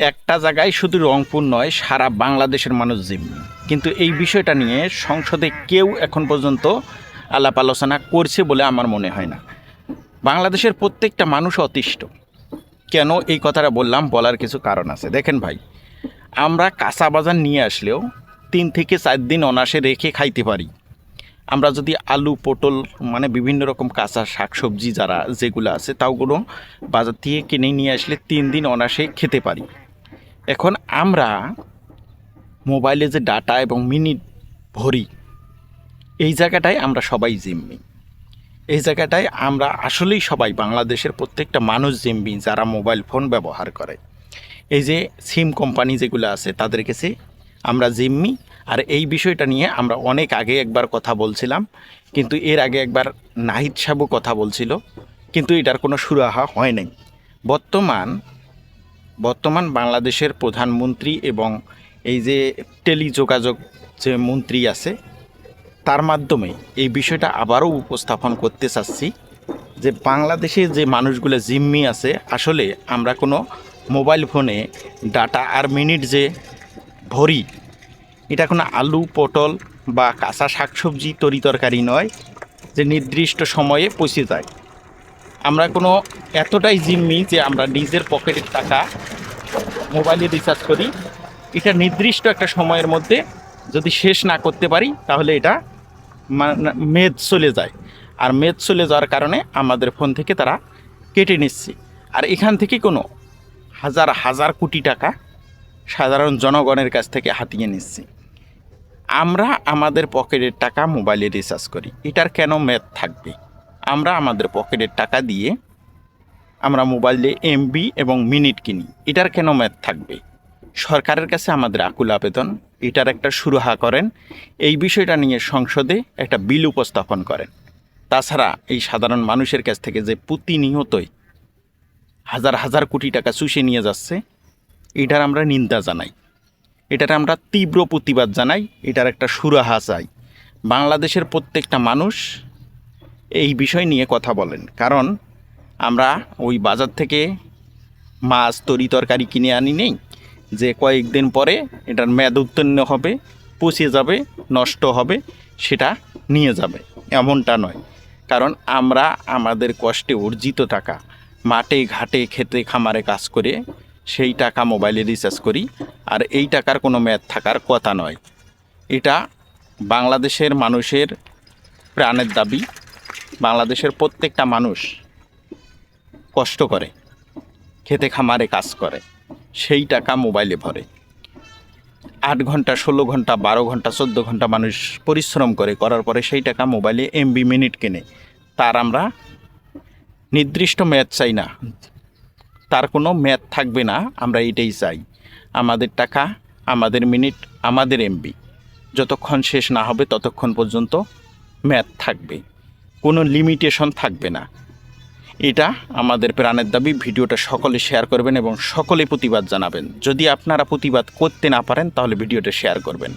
একটা জায়গায় শুধু রংপুর নয়, সারা বাংলাদেশের মানুষ জিম্মি। কিন্তু এই বিষয়টা নিয়ে সংসদে কেউ এখন পর্যন্ত আলাপ আলোচনা করছে বলে আমার মনে হয় না। বাংলাদেশের প্রত্যেকটা মানুষ অতিষ্ঠ। কেন এই কথাটা বললাম, বলার কিছু কারণ আছে। দেখেন ভাই, আমরা কাঁচা বাজার নিয়ে আসলেও 3 থেকে 4 দিন অনায়াসে রেখে খাইতে পারি। আমরা যদি আলু, পটল, মানে বিভিন্ন রকম কাঁচা শাকসবজি যেগুলো আছে তাওগুলো বাজার থেকে কিনে নিয়ে আসলে 3 দিন অনায়াসে খেতে পারি। এখন আমরা মোবাইলে যে ডাটা এবং মিনিট ভরি, এই জায়গাটায় আমরা সবাই জিম্মি। এই জায়গাটায় আমরা আসলেই সবাই, বাংলাদেশের প্রত্যেকটা মানুষ জিম্মি যারা মোবাইল ফোন ব্যবহার করে। এই যে সিম কোম্পানি যেগুলো আছে তাদের কাছে আমরা জিম্মি। আর এই বিষয়টা নিয়ে আমরা অনেক আগে একবার কথা বলছিলাম, কিন্তু এর আগে একবার নাহিদ সাহেবও কথা বলছিল, কিন্তু এটার কোনো সুরাহা হয় নাই। বর্তমান বাংলাদেশের প্রধানমন্ত্রী এবং এই যে টেলিযোগাযোগ যে মন্ত্রী আছে, তার মাধ্যমে এই বিষয়টা আবারও উপস্থাপন করতে চাচ্ছি যে বাংলাদেশে যে মানুষগুলো জিম্মি আছে, আসলে আমরা কোনো মোবাইল ফোনে ডাটা আর মিনিট যে ভরি, এটা কোনো আলু, পটল বা কাঁচা শাকসবজি, তরিতরকারি নয় যে নির্দিষ্ট সময়ে পৌঁছে যায়। আমরা কোনো এতটাই জিম্মি যে আমরা নিজের পকেটের টাকা মোবাইলে রিচার্জ করি, এটা নির্দিষ্ট একটা সময়ের মধ্যে যদি শেষ না করতে পারি তাহলে এটা মেয়াদ চলে যায়। আর মেয়াদ চলে যাওয়ার কারণে আমাদের ফোন থেকে তারা কেটে নিচ্ছে। আর এখান থেকে কোনো হাজার হাজার কোটি টাকা সাধারণ জনগণের কাছ থেকে হাতিয়ে নিচ্ছে। আমরা আমাদের পকেটের টাকা মোবাইলে রিচার্জ করি, এটার কেন মেয়াদ থাকবে? আমরা আমাদের পকেটের টাকা দিয়ে আমরা মোবাইলে এমবি এবং মিনিট কিনি, এটার কেন মেয়াদ থাকবে? সরকারের কাছে আমাদের আকুল আবেদন, এটার একটা সুরাহা করেন। এই বিষয়টা নিয়ে সংসদে একটা বিল উপস্থাপন করেন। তাছাড়া এই সাধারণ মানুষের কাছ থেকে যে প্রতিনিয়তই হাজার হাজার কোটি টাকা চুষে নিয়ে যাচ্ছে, এটার আমরা নিন্দা জানাই, এটার আমরা তীব্র প্রতিবাদ জানাই, এটার একটা সুরাহা চাই। বাংলাদেশের প্রত্যেকটা মানুষ এই বিষয় নিয়ে কথা বলেন, কারণ আমরা ওই বাজার থেকে মাছ, তরিতরকারি কিনে আনি নেই যে কয়েকদিন পরে এটার মেয়াদ উত্তীর্ণ হবে, পচে যাবে, নষ্ট হবে, সেটা নিয়ে যাবে, এমনটা নয়। কারণ আমরা আমাদের কষ্টে অর্জিত টাকা মাঠে ঘাটে খেতে খামারে কাজ করে সেই টাকা মোবাইলে রিচার্জ করি, আর এই টাকার কোনো মেয়াদ থাকার কথা নয়। এটা বাংলাদেশের মানুষের প্রাণের দাবি। বাংলাদেশের প্রত্যেকটা মানুষ কষ্ট করে, খেতে খামারে কাজ করে, সেই টাকা মোবাইলে ভরে। 8 ঘন্টা, 16 ঘন্টা, 12 ঘন্টা, 14 ঘন্টা মানুষ পরিশ্রম করার পরে সেই টাকা মোবাইলে এমবি মিনিট কেনে। তার আমরা নির্দিষ্ট মেয়াদ চাই না, তার কোনো মেয়াদ থাকবে না, আমরা এটাই চাই। আমাদের টাকা, আমাদের মিনিট, আমাদের এমবি যতক্ষণ শেষ না হবে ততক্ষণ পর্যন্ত মেয়াদ থাকবে, কোনো লিমিটেশন থাকবে না। এটা আমাদের প্রাণের দাবি। ভিডিওটা সকলে শেয়ার করবেন এবং সকলে প্রতিবাদ জানাবেন। যদি আপনারা প্রতিবাদ করতে না পারেন তাহলে ভিডিওটা শেয়ার করবেন।